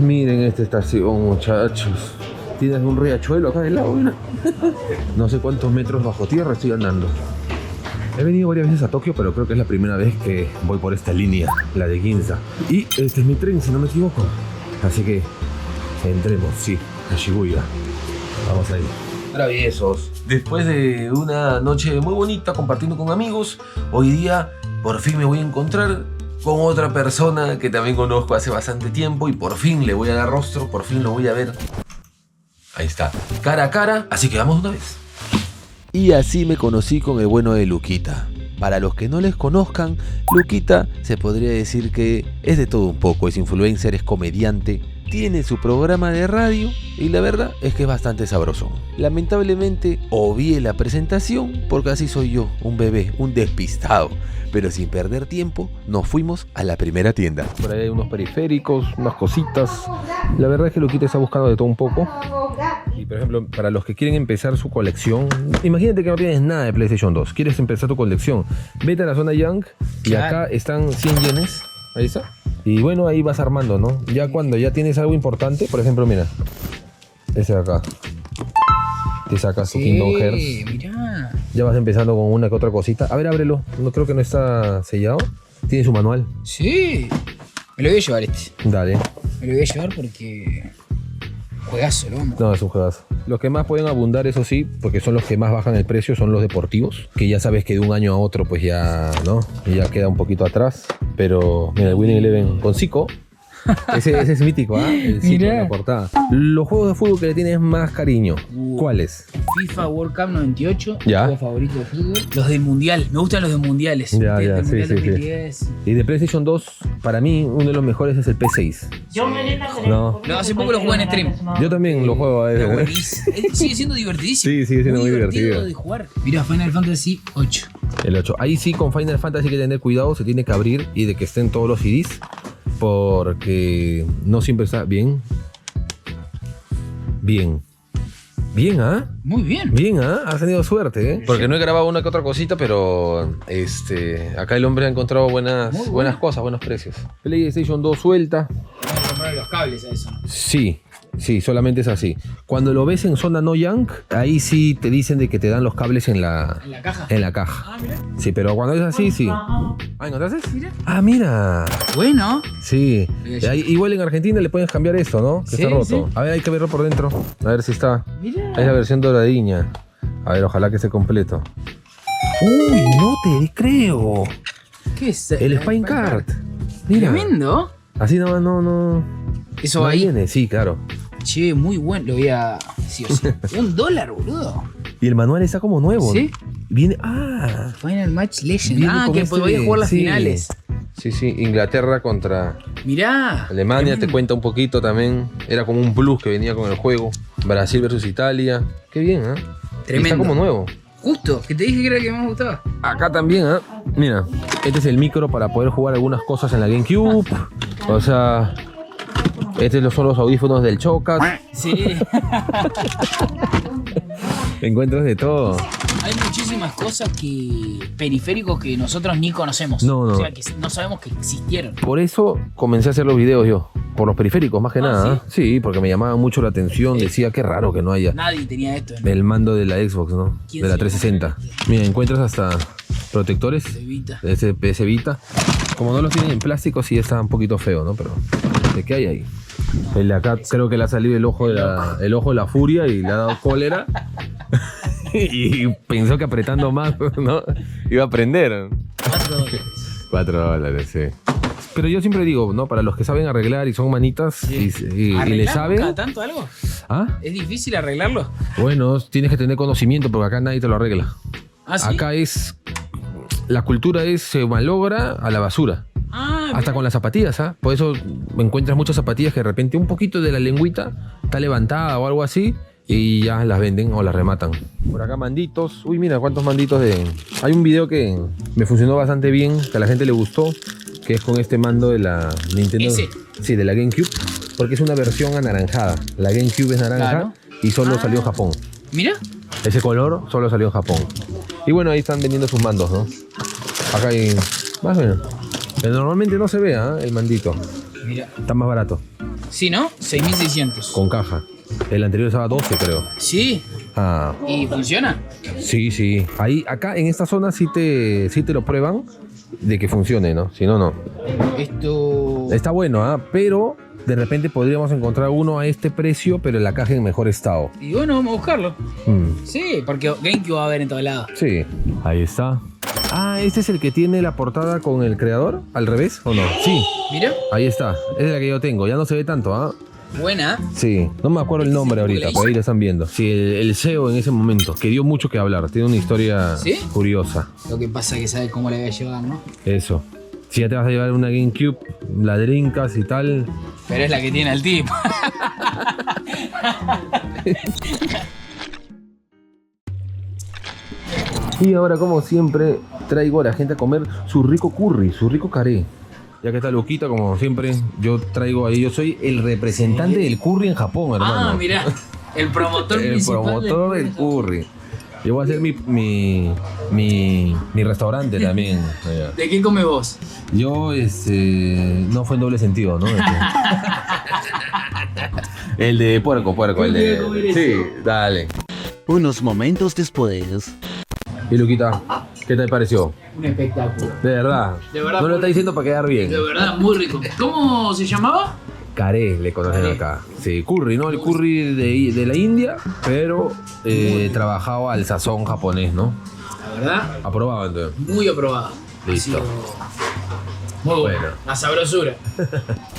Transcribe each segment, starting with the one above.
Miren esta estación, muchachos. Tienes un riachuelo acá del lado, mira. No sé cuántos metros bajo tierra estoy andando. He venido varias veces a Tokio, pero creo que es la primera vez que voy por esta línea, la de Ginza. Y este es mi tren, si no me equivoco. Así que entremos, sí, a Shibuya. Vamos ahí. Traviesos. Después de una noche muy bonita compartiendo con amigos, hoy día por fin me voy a encontrar con otra persona que también conozco hace bastante tiempo y por fin le voy a dar rostro, por fin lo voy a ver. Ahí está, cara a cara, así que vamos una vez. Y así me conocí con el bueno de Luquita. Para los que no les conozcan, Luquita se podría decir que es de todo un poco, es influencer, es comediante, tiene su programa de radio y la verdad es que es bastante sabroso. Lamentablemente obvié la presentación porque así soy yo, un bebé, un despistado. Pero sin perder tiempo, nos fuimos a la primera tienda. Por ahí hay unos periféricos, unas cositas. La verdad es que Luquita está buscando de todo un poco. Y por ejemplo, para los que quieren empezar su colección, imagínate que no tienes nada de PlayStation 2. Quieres empezar tu colección, vete a la zona Young y acá están 100 yenes. Ahí está. Y bueno, ahí vas armando, ¿no? Ya cuando ya tienes algo importante, por ejemplo, mira, ese de acá. Te sacas tu Kingdom Hearts. Mirá. Ya vas empezando con una que otra cosita. A ver, ábrelo. No creo que no está sellado. Tiene su manual. Sí. Me lo voy a llevar este. Dale. Me lo voy a llevar porque... Juegazo, ¿no? No, es un juegazo. Los que más pueden abundar, eso sí, porque son los que más bajan el precio, son los deportivos. Que ya sabes que de un año a otro, pues ya, ¿no? Ya queda un poquito atrás. Pero, mira, el Winning Eleven con Zico. Ese es mítico, ¿ah? El Zico en la portada. Los juegos de fútbol que le tienes más cariño, ¿cuáles? FIFA World Cup 98, ya. Mi juego favorito de fútbol. Los del Mundial, me gustan los de Mundiales. Ya, del sí, Mundial sí, 2010. sí. Y de PlayStation 2, para mí, uno de los mejores es el P6. No. No, hace poco lo jugué en stream. Yo también lo juego a Está veces. buenísimo. Sigue siendo divertidísimo. Sí, sigue siendo muy divertido de jugar. Mira, Final Fantasy 8. El 8. Ahí sí, con Final Fantasy hay que tener cuidado, se tiene que abrir y de que estén todos los CDs. Porque no siempre está bien. Bien. Bien, ¿ah? Muy bien. Bien, ¿ah? Has tenido suerte, ¿eh? Porque no he grabado una que otra cosita, pero acá el hombre ha encontrado buenas cosas, buenos precios. PlayStation 2 suelta. Vamos a comprar los cables a eso. Sí, solamente es así. Cuando lo ves en zona no Young, ahí sí te dicen de que te dan los cables en la caja. En la caja. Ah, mira. Sí, pero cuando es así, sí. Ah, ¿encontraste? Mira. Ah, mira. Bueno. Sí. Igual en Argentina le puedes cambiar esto, ¿no? Que Sí, está roto. sí. A ver, hay que verlo por dentro. A ver si está. Mira. Es la versión doradiña. A ver, ojalá que esté completo. Uy, no te creo. ¿Qué es? El Spine Card. Mira. Tremendo. Así no. Eso No ahí. viene, sí, claro. Che, muy bueno. Lo voy a... Sí o sí. $1, boludo. Y el manual está como nuevo. ¿Sí? Viene. Ah. Final Match Legend. Viene con Que este voy a jugar las sí. finales. Sí, Inglaterra contra Mirá. Alemania, tremendo. te cuenta un poquito también. Era como un plus que venía con el juego. Brasil versus Italia. Qué bien, ¿eh? Tremendo. Está como nuevo. Justo, que te dije que era el que más me gustaba. Acá también, ¿eh? Mira, este es el micro para poder jugar algunas cosas en la GameCube. O sea, estos son los audífonos del Chocas. Sí. Encuentras de todo. Hay muchísimas cosas periféricos que nosotros ni conocemos. No. O sea, que no sabemos que existieron. Por eso comencé a hacer los videos yo. Por los periféricos, más que nada. ¿sí? Sí, porque me llamaba mucho la atención. Decía, qué raro que no haya Nadie tenía esto. ¿no? el mando de la Xbox, ¿no? ¿Quién De la se 360. Mira, encuentras hasta protectores De Vita. de ese PS Vita. Como no los tienen en plástico, sí está un poquito feo, ¿no? Pero, ¿de qué hay ahí? El de acá creo que le ha salido el ojo de la furia y le ha dado cólera. Y pensó que apretando más, ¿no? Iba a prender. $4. $4, sí. Pero yo siempre digo, ¿no? Para los que saben arreglar y son manitas y le ¿Arreglamos saben. cada tanto algo? ¿Ah? ¿Es difícil arreglarlo? Bueno, tienes que tener conocimiento porque acá nadie te lo arregla. ¿Ah, sí? Acá es. La cultura es se malogra a la basura. Ah, Hasta mira. con las zapatillas, ¿ah? Por eso encuentras muchas zapatillas que de repente un poquito de la lengüita está levantada o algo así y ya las venden o las rematan. Por acá manditos. Uy, mira cuántos manditos de... Hay un video que me funcionó bastante bien, que a la gente le gustó, que es con este mando de la Nintendo. ¿Ese? Sí, de la GameCube, porque es una versión anaranjada. La GameCube es naranja Claro. y solo salió en Japón. Mira. Ese color solo salió en Japón. Y bueno, ahí están vendiendo sus mandos, ¿no? Acá hay... Más o menos. Pero normalmente no se ve, ¿eh? El mandito. Mira. Está más barato. Sí, ¿no? 6.600. con caja. El anterior estaba 12, creo. Sí. Ah, ¿Y funciona? sí, sí. Ahí, acá en esta zona sí te lo prueban de que funcione, ¿no? Si no, no. Esto... Está bueno, ¿ah? Pero de repente podríamos encontrar uno a este precio, pero la caja en mejor estado. Y bueno, vamos a buscarlo. Mm, Sí, porque GameCube va a haber en todos lados. sí. Ahí está. Ah, ¿este es el que tiene la portada con el creador? ¿Al revés o no? Sí. Mira. Ahí está. Esa es la que yo tengo. Ya no se ve tanto, ¿ah? Buena. Sí, no me acuerdo el nombre ahorita, pero ahí lo están viendo. Sí, el CEO en ese momento, que dio mucho que hablar, tiene una historia ¿Sí? curiosa. Lo que pasa es que sabes cómo la voy a llevar, ¿no? Eso. Si ya te vas a llevar una GameCube, la Dreamcast y tal. Pero es la que tiene el tipo. Y ahora, como siempre, traigo a la gente a comer su rico curry, su rico caré. Ya que está Luquita, como siempre, yo traigo ahí, yo soy el representante del curry en Japón, hermano. Ah, mira. El promotor El principal promotor del curry. Yo voy a hacer mi restaurante también. ¿De qué come vos? Yo, no fue en doble sentido, ¿no? El de puerco, el de... Sí, dale. Unos momentos después. Y Luquita, ¿qué te pareció? Un espectáculo. De verdad. De verdad, No lo está diciendo para quedar bien. De verdad, muy rico. ¿Cómo se llamaba? Caré le conocen Caré. acá. Sí, curry, ¿no? El curry de la India, pero trabajaba al sazón japonés, ¿no? La verdad, Aprobado entonces. muy aprobado. Listo. Ha sido muy bueno. Bueno. La sabrosura.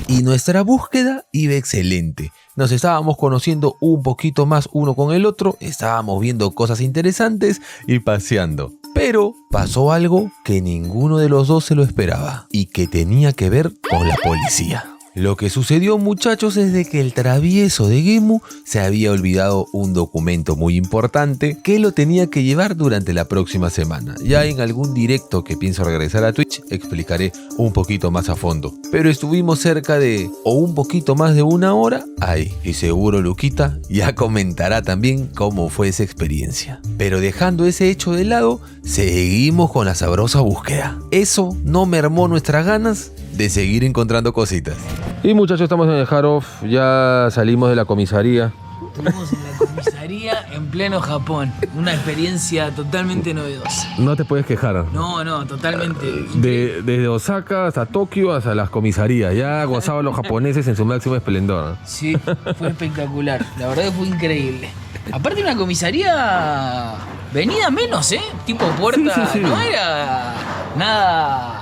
Y nuestra búsqueda iba excelente. Nos estábamos conociendo un poquito más uno con el otro, estábamos viendo cosas interesantes y paseando. Pero pasó algo que ninguno de los dos se lo esperaba y que tenía que ver con la policía. Lo que sucedió, muchachos, es de que el travieso de Gemu se había olvidado un documento muy importante que lo tenía que llevar durante la próxima semana. Ya en algún directo que pienso regresar a Twitch explicaré un poquito más a fondo. Pero estuvimos cerca de, o un poquito más de una hora ahí. Y seguro Luquita ya comentará también cómo fue esa experiencia. Pero dejando ese hecho de lado, seguimos con la sabrosa búsqueda. Eso no mermó nuestras ganas de seguir encontrando cositas. Y muchachos, estamos en el Hard Off, ya salimos de la comisaría. Estuvimos en la comisaría en pleno Japón. Una experiencia totalmente novedosa. No te puedes quejar. No, totalmente. Desde Osaka hasta Tokio, hasta las comisarías. Ya gozaban los japoneses en su máximo esplendor. Sí, fue espectacular. La verdad que fue increíble. Aparte una comisaría venida menos, ¿eh? Tipo puerta, Sí. no era nada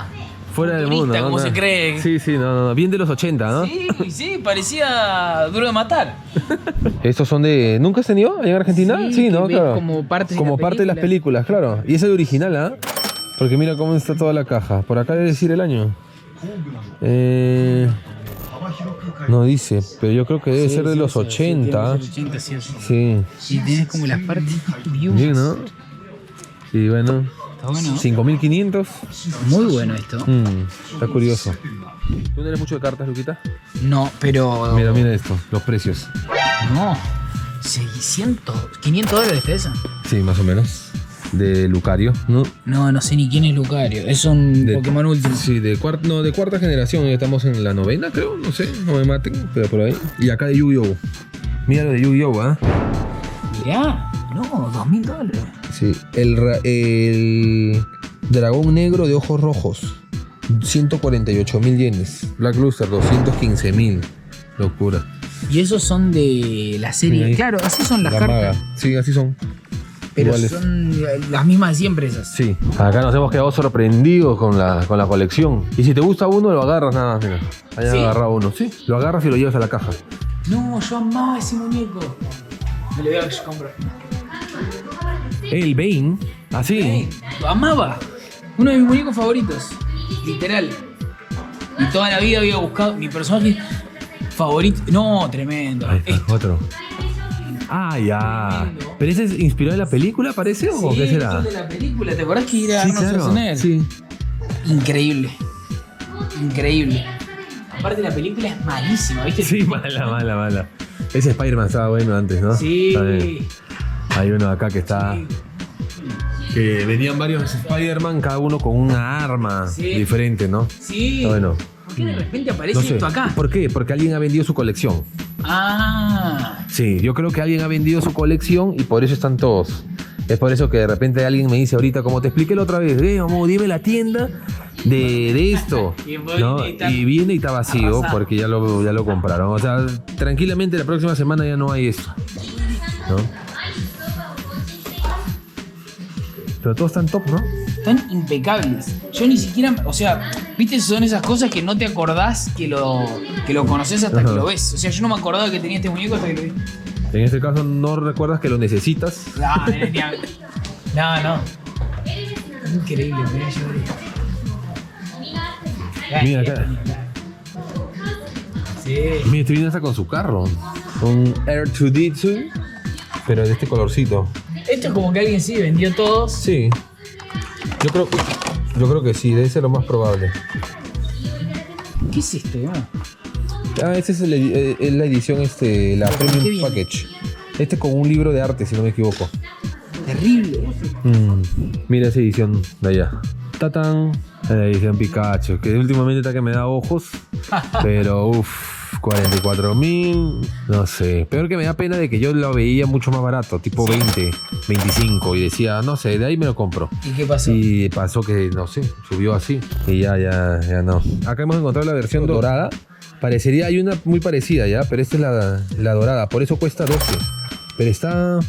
Fuera del futurista, mundo, ¿no? como se cree. Sí, no. Bien de los 80, ¿no? Sí, parecía Duro de Matar. ¿Estos son de... ¿Nunca has tenido allá en Argentina? Sí, ¿no? que ves Claro. como partes de Como la parte de las películas, claro. Y es el original, ¿ah? Porque mira cómo está toda la caja. Por acá debe decir el año. No dice, pero yo creo que debe ser de los 80. Sí. Y tienes como las partes Bien, ¿no? Y bueno, Está bueno. 5.500. Muy bueno esto. Está curioso. ¿Tú no eres mucho de cartas, Luquita? No, pero... Mira esto, los precios. No. 600, 500 dólares de esa. Sí, más o menos. De Lucario, ¿no? No sé ni quién es Lucario. Es un De- Pokémon último. Sí, de cuarta generación. Ya estamos en la novena, creo. No sé, no me maten, pero por ahí. Y acá de Yu-Gi-Oh! Mira lo de Yu-Gi-Oh! ¿Ah? Mirá. No, 2.000 dólares. Sí, el dragón negro de ojos rojos, 148.000 yenes. Black Luster, 215.000. Locura. Y esos son de la serie. Mira ahí. Claro, así son las La cartas. maga. Sí, así son. Pero Iguales. son las mismas de siempre esas. Sí. Acá nos hemos quedado sorprendidos con la colección. Y si te gusta uno, lo agarras nada más, mira. Hayan ¿Sí? agarrado uno. Sí, lo agarras y lo llevas a la caja. No, yo amaba ese muñeco. Me lo voy a comprar. El Bane. Así. Ey, lo amaba. Uno de mis muñecos favoritos. Literal. Y toda la vida había buscado mi personaje favorito. No, tremendo. Ahí está, Esto. otro. Ah, ya. ¿Pero ese es inspirado en la película, parece? ¿O Sí, qué será? es de la película. ¿Te acordás que era Sí, Arnold claro. Schwarzenegger? Sí. Increíble. Increíble. Aparte la película es malísima, ¿viste? Sí, mala. Ese Spider-Man estaba bueno antes, ¿no? Sí. Está bien. Hay uno acá que está... Sí. Que venían varios Spider-Man, cada uno con una arma Sí. diferente, ¿no? Sí. Está bueno. ¿Por qué de repente aparece No sé. esto acá? ¿Por qué? Porque alguien ha vendido su colección. Ah, Sí, yo creo que alguien ha vendido su colección y por eso están todos. Es por eso que de repente alguien me dice ahorita, como te expliqué la otra vez, vamos, dime la tienda de esto. ¿No? Y viene y está vacío porque ya lo compraron. O sea, tranquilamente la próxima semana ya no hay esto. ¿No? Pero todos están top, ¿no? están impecables. Yo ni siquiera, o sea, viste, son esas cosas que no te acordás que lo conoces hasta Ajá. que lo ves. O sea, yo no me acordaba que tenía este muñeco hasta que lo vi. En este caso no recuerdas que lo necesitas. No. Increíble, pero yo... Mira acá. Sí. Mira, este viene hasta con su carro. Un R2D2, pero de este colorcito. Esto es como que alguien sí vendió todos. Sí. Yo creo que sí, debe ser lo más probable. ¿Qué es esto, no? Esta es la edición, la ¿Qué Premium viene? Package. Este con un libro de arte, si no me equivoco. Terrible. Mira esa edición de allá. ¡Tatán! La edición Pikachu, que últimamente está que me da ojos. Pero uff, 44.000, no sé. Peor que me da pena de que yo lo veía mucho más barato, tipo 20, 25. Y decía, no sé, de ahí me lo compro. ¿Y qué pasó? Y pasó que, no sé, subió así. Y ya no. Acá hemos encontrado la versión dorada. Parecería, hay una muy parecida ya, pero esta es la dorada. Por eso cuesta 12. Pero está...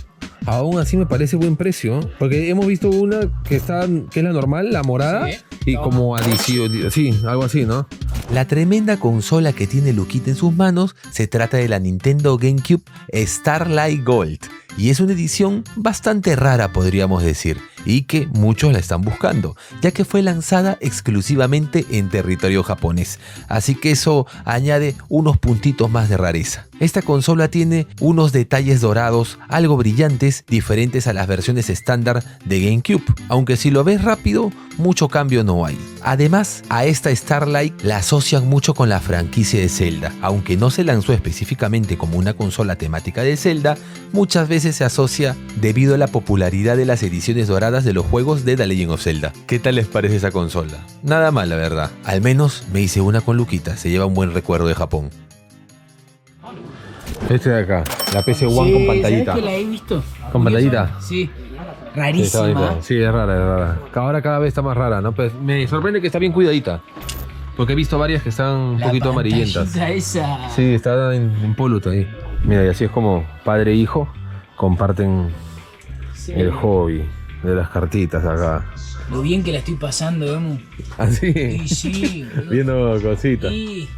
Aún así me parece buen precio, porque hemos visto una que es la normal, la morada, Sí. y como adición, sí, algo así, ¿no? La tremenda consola que tiene Luquita en sus manos se trata de la Nintendo GameCube Starlight Gold, y es una edición bastante rara, podríamos decir, y que muchos la están buscando, ya que fue lanzada exclusivamente en territorio japonés, así que eso añade unos puntitos más de rareza. Esta consola tiene unos detalles dorados algo brillantes, diferentes a las versiones estándar de GameCube, aunque si lo ves rápido, mucho cambio no hay. Además, a esta Starlight la asocian mucho con la franquicia de Zelda, aunque no se lanzó específicamente como una consola temática de Zelda, muchas veces se asocia debido a la popularidad de las ediciones doradas de los juegos de The Legend of Zelda. ¿Qué tal les parece esa consola? Nada mal, la verdad. Al menos me hice una con Luquita, se lleva un buen recuerdo de Japón. Este de acá, la PC One con pantallita. ¿Sabes que la he visto? ¿Con pantallita? Sí. Sí, está Rarísima. bonita. Sí, es rara. Ahora cada vez está más rara, ¿no? Pues me sorprende que está bien cuidadita. Porque he visto varias que están un La poquito amarillentas. pantallita esa. Sí, está en poluto ahí. Mira, y así es como padre e hijo comparten Sí. el hobby de las cartitas acá. Lo bien que la estoy pasando, Emu. Así, Sí, sí. boludo. viendo cositas. Sí.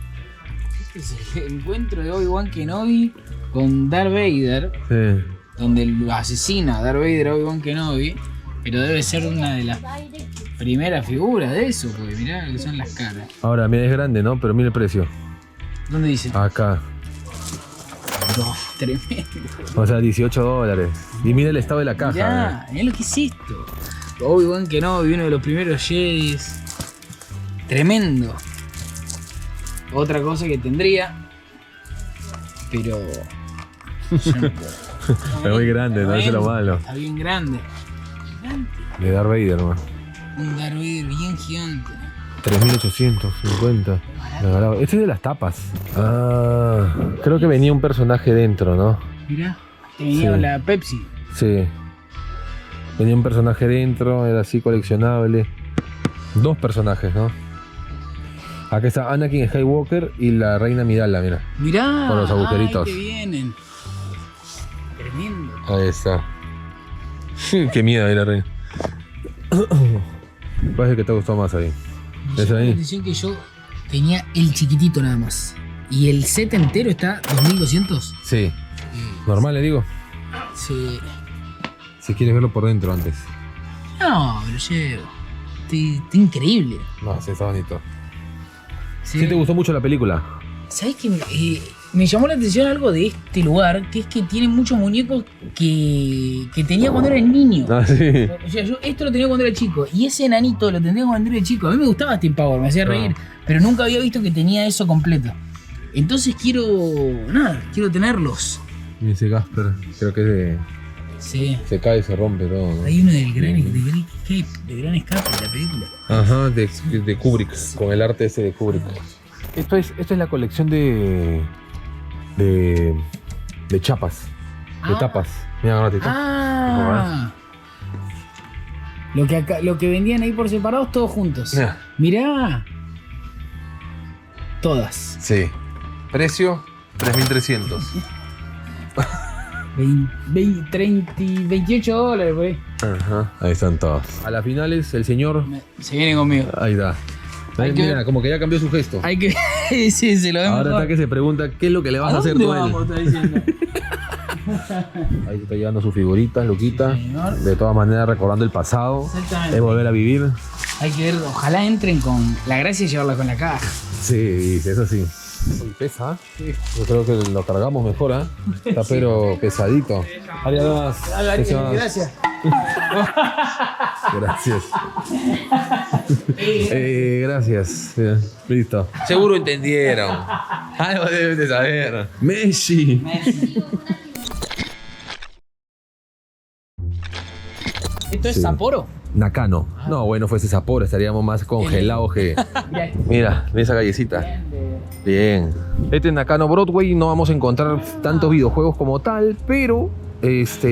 Este es el encuentro de Obi-Wan Kenobi con Darth Vader, Sí. donde lo asesina a Darth Vader a Obi-Wan Kenobi, pero debe ser una de las primeras figuras de eso, porque mirá lo que son las caras. Ahora, mira, es grande, ¿no? Pero mira el precio. ¿Dónde dice? Acá. No, tremendo. O sea, $18. Y mira el estado de la caja. Mirá lo que es esto. Obi-Wan Kenobi, uno de los primeros Jedis. Tremendo. Otra cosa que tendría, pero... yo no puedo. Está muy grande, ¿no? Eso es lo malo. Está bien grande. Gigante. De Darth Vader, ¿no? Un Darth Vader bien gigante. 3.850. Regalado. Este es de las tapas. Ah, creo que venía un personaje dentro, ¿no? Mirá, te venía Sí. la Pepsi. Sí. Venía un personaje dentro, era así coleccionable. Dos personajes, ¿no? Acá está Anakin Skywalker y la Reina Amidala, mira. Mirá. Con los agujeritos. Ahí te vienen. Tremendo. Ahí está. Qué miedo ahí la reina. ¿Cuál es el que te gustó más ahí? Me ¿Es llamó la ahí? atención que yo tenía el chiquitito nada más. Y el set entero está 2200. Sí. Normal, le digo. Sí. Si quieres verlo por dentro antes. No, me lo llevo. Está increíble. No, sí, está bonito. Sí. ¿Sí te gustó mucho la película? ¿Sabés qué? Me llamó la atención algo de este lugar, que es que tiene muchos muñecos que tenía cuando era niño. Ah, sí. O sea, yo esto lo tenía cuando era chico, y ese enanito lo tenía cuando era chico. A mí me gustaba Steam Power, me hacía reír, pero nunca había visto que tenía eso completo. Entonces quiero tenerlos. Y ese Gasper, creo que Sí. se cae y se rompe todo, ¿no? Hay uno del Gran Escape, de la película. Ajá, de Kubrick, con el arte ese de Kubrick. Esta es la colección de chapas, de tapas. Mira, un ratito. Ah. Lo que vendían ahí por separados, todos juntos. Mira. Mirá. Todas. Sí. Precio 3.300. 28 dólares, güey. Ajá. Ahí están todos. A las finales, el señor. Se viene conmigo. Ahí está. Hay que Mira, ver. como que ya cambió su gesto. Hay que. Sí, se lo vemos. Ahora está que se pregunta qué es lo que le vas a hacer dónde tú a él. vamos, está diciendo? Ahí se está llevando sus figuritas, Luquita. Señor. De todas maneras, recordando el pasado. Exactamente. Es volver a vivir. Hay que ver, ojalá entren con. La gracia es llevarla con la caja. Sí, eso sí. Uy, pesa. Sí. Yo creo que lo cargamos mejor, ¿eh? Está pero pesadito. Ariadas. Gracias. Gracias. Gracias. Listo. Seguro entendieron. Algo deben de saber. Messi. ¿Esto es Sí. Sapporo? Nakano. No, bueno, fuese Sapporo, estaríamos más congelados que. Mira, esa callecita. Bien. Este es Nakano Broadway, no vamos a encontrar tantos videojuegos como tal, pero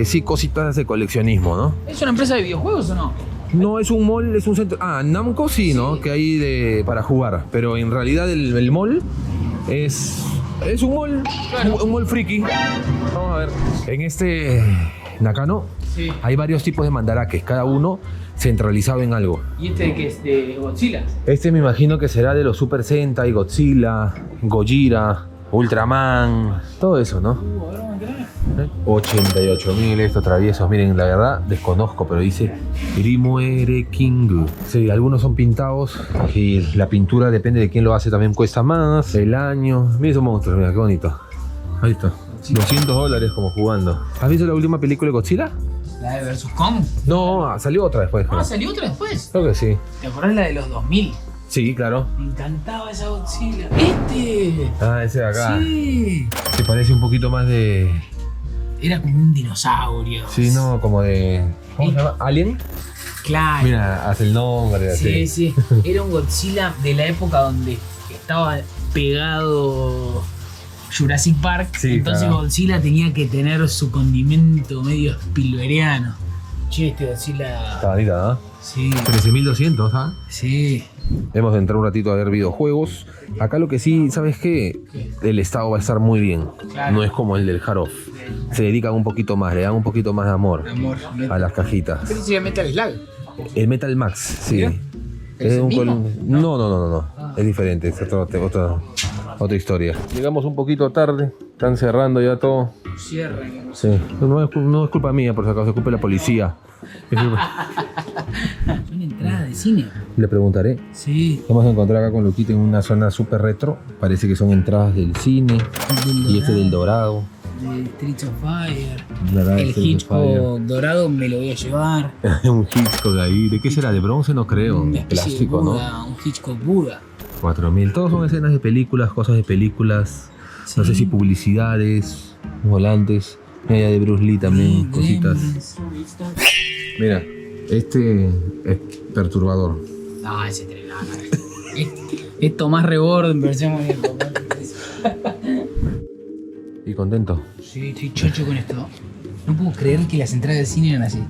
sí cositas de coleccionismo, ¿no? ¿Es una empresa de videojuegos o no? No es un mall, es un centro. Ah, Namco sí, ¿no? Que hay para jugar. Pero en realidad el mall es un mall. Claro. Un mall friki. Vamos a ver. En este Nakano Sí. hay varios tipos de mandarakes, cada uno centralizado en algo. ¿Y este de qué es? ¿De Godzilla? Este me imagino que será de los Super Sentai, Godzilla, Gojira, Ultraman, todo eso, ¿no? Ahora vamos a entrar. 88.000 estos traviesos, miren, la verdad desconozco, pero dice Rimuere King. Sí, algunos son pintados y la pintura depende de quién lo hace, también cuesta más, el año. Miren esos monstruos, mira qué bonito. Ahí está. $200 como jugando. ¿Has visto la última película de Godzilla? ¿La de Versus Kong? No, salió otra después. Ah, ¿salió otra después? Creo que sí. ¿Te acordás la de los 2000? Sí, claro. Me encantaba esa Godzilla. ¡Este! Ah, ese de acá. Sí. Se parece un poquito más de... Era como un dinosaurio. Sí, no, como de... ¿Cómo se llama? ¿Alien? Claro. Mira, hace el nombre, así. Sí, sí. Era un Godzilla de la época donde estaba pegado Jurassic Park. Sí, entonces claro. Godzilla tenía que tener su condimento medio Spielbergiano. Che, este Godzilla. Está bonita, ¿no? Sí, 13.200, ¿ah? sí. Hemos de entrar un ratito a ver videojuegos. Acá lo que sí, ¿sabes qué? El estado va a estar muy bien. Claro. No es como el del Hard Off. Se dedican un poquito más, le dan un poquito más de amor Amor. a las cajitas. Principalmente al Slag. El Metal Max, sí. Mira. ¿Es el mismo? No. Es diferente, es otra historia. Llegamos un poquito tarde, están cerrando ya todo. Cierren. Sí. No es culpa mía, por si acaso, es culpa de la policía. Son entradas de cine. Le preguntaré. Sí. Vamos a encontrar acá con Luquita en una zona súper retro. Parece que son entradas del cine. Y este del Dorado. De Streets of Fire. ¿Verdad? El Este es de Hitchcock dorado me lo voy a llevar. Fire. Un Hitchcock ahí. ¿De qué será? ¿De bronce? No creo. Una especie Plástico, de ¿no? Buda, un Hitchcock Buda. 4.000. Todos son escenas de películas, cosas de películas. Sí. No sé si publicidades, volantes. Mira, de Bruce Lee también, cositas. Mira, este es perturbador. No, ese tren, no. Es Tomás Rebord en versión muy Y contento. Sí, estoy chocho con esto. No puedo creer que las entradas de cine eran así.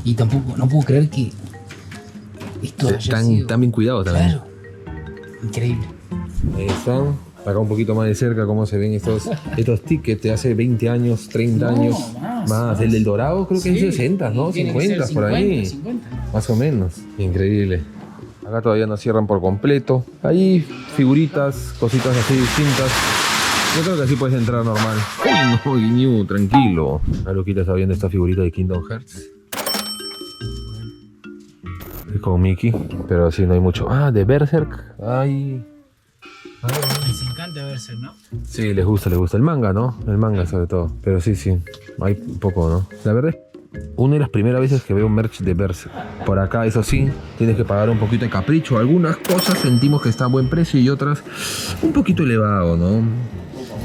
Y tampoco, no puedo creer que esto haya sido... Están bien cuidados también. Claro. Increíble. Ahí están. Acá un poquito más de cerca cómo se ven estos tickets de hace 20 años, 30 No, años. más. El del Dorado creo que es Sí, 60, ¿no? tiene que 50 ser por ahí. 50. Más o menos. Increíble. Acá todavía no cierran por completo. Ahí figuritas, cositas así distintas. Yo creo que así puedes entrar normal. Uy, no, Guiñú, tranquilo. La Luquita está viendo esta figurita de Kingdom Hearts. Es con Mickey, pero sí no hay mucho. Ah, de Berserk. Ay. Les encanta verse, ¿no? Sí, les gusta el manga, ¿no? El manga sobre todo. Pero sí, hay poco, ¿no? La verdad es una de las primeras veces que veo merch de Berserk. Por acá, eso sí, tienes que pagar un poquito de capricho. Algunas cosas sentimos que está a buen precio y otras un poquito elevado, ¿no?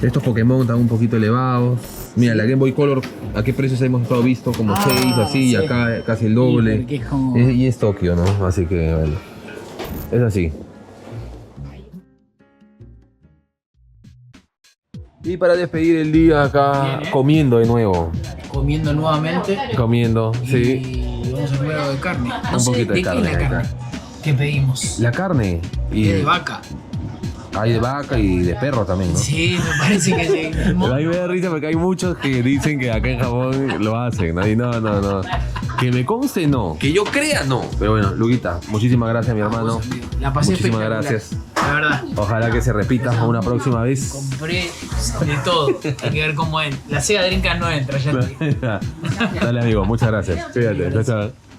Estos Pokémon están un poquito elevados. Mira, la Game Boy Color, ¿a qué precios hemos estado visto? Como 6, así, sí. y acá casi el doble. Sí, porque es como... Y es Tokio, ¿no? Así que, bueno, es así. Y para despedir el día acá, Bien, ¿eh? comiendo de nuevo. Comiendo nuevamente. Comiendo, sí. Y vamos a comer algo de carne. No Un sé poquito de qué carne es la acá. carne que pedimos. La carne. Y De vaca. hay de vaca y de perro también, ¿no? Sí, me parece que sí. Pero a mí me da risa porque hay muchos que dicen que acá en Japón lo hacen, ¿no? Y no. Que me conste, no. Que yo crea, no. Pero bueno, Luguita, muchísimas gracias, mi hermano. La pasé Muchísimas espectacular. gracias. La verdad. Ojalá que se repita una próxima vez. Compré de todo. Hay que ver cómo entra. La Sega Dreamcast no entra, ya te digo. Dale, amigo, muchas gracias. Cuídate, chao, chao.